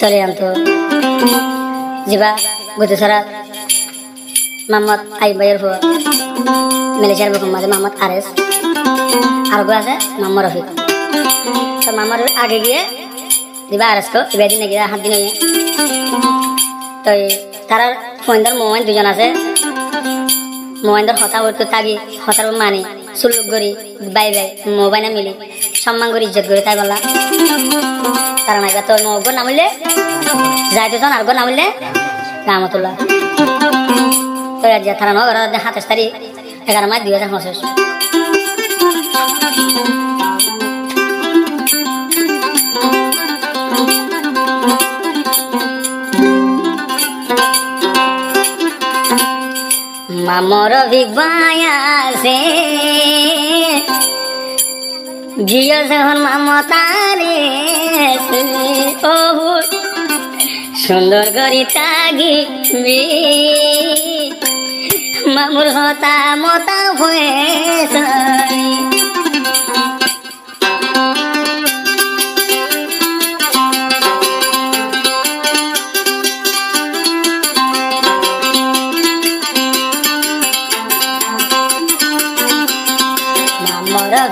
চলে তো জিবা গুজরাত মোহাম্মদ আইব ভাইয়ের ফুয়া মালয়েশিয়ার বুকুম মাঝে মোহাম্মদ আরেস আর গো আছে মোহাম্মদ রফিক তো মোহাম্মদ আগে গিয়ে দিবা আরেস কো এবার দিন গিয়ে হাত দিন তো তারা ফোনদার মোবাইল দুজন আছে মোবাইলদার হতা উঠতে তাগি হতার মানি সুলুক করি বাই বাই মোবাইলে মিলি সম্মান করে ইজ্জত করে তাই বললা তারা নাই তো নগর নামিলে যাইতে আর গো নামিলে রামতুল্লাহ তো আজ তারা নগর 27 তারিখ 11 মাস 2025 মামর বিবায়াসে জিও যখন মামতারে ও সুন্দর করি তাগি মামুর হতা মতা হয়েছে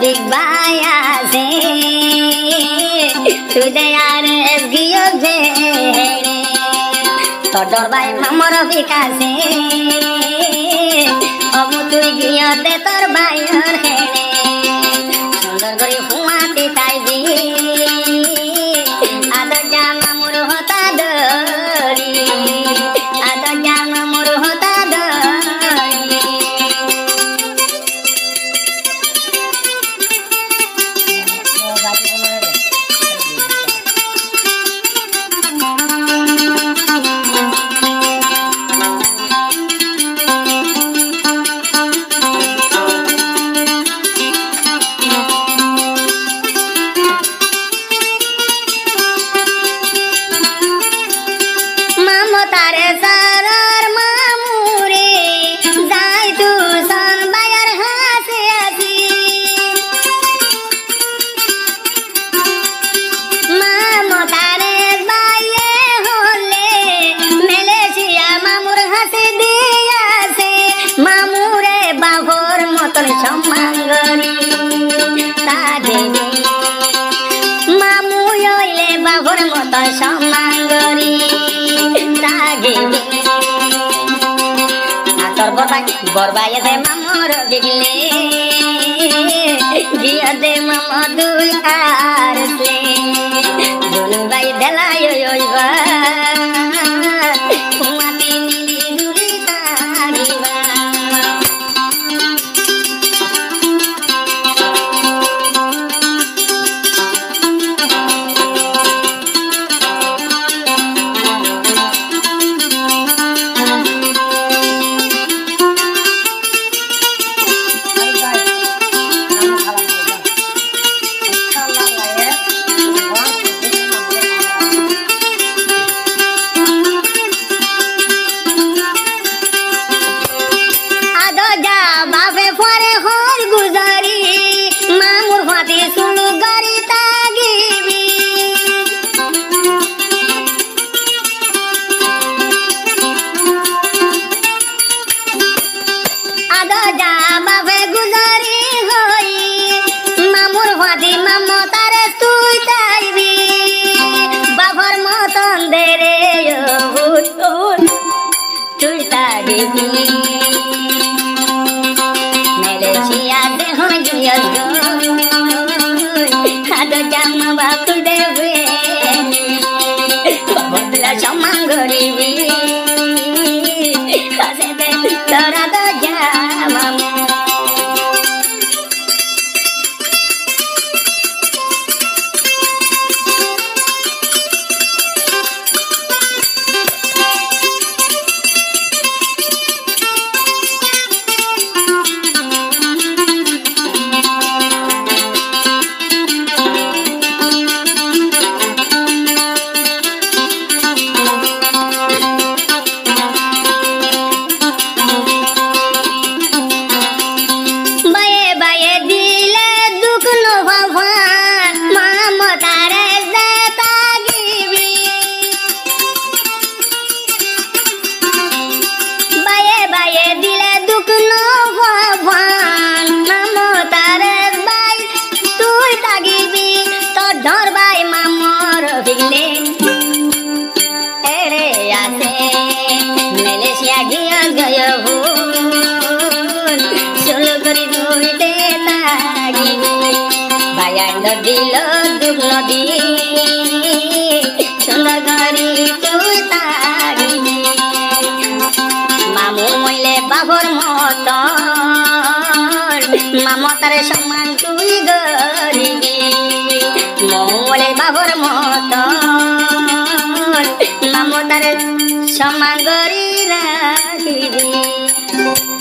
Big Baya se tude yare giyo je todor bai mamor vikase abu tui giyo te tor bai or hele sundor gori humati taibi ado jama mur hota dori ado jama mur hota dori Borbaya de mamor bigle giya de mamadu arsle donu bai delayo yoiba umati nili duri tagiba আইন্দ দিল দুব নদী সুন্দর করি তুই তারিবি মামু মইলে বাবর মত মামতারে সমান তুই গরিবি মলে বাবর মত মামতারে সমান গরি রাখিবি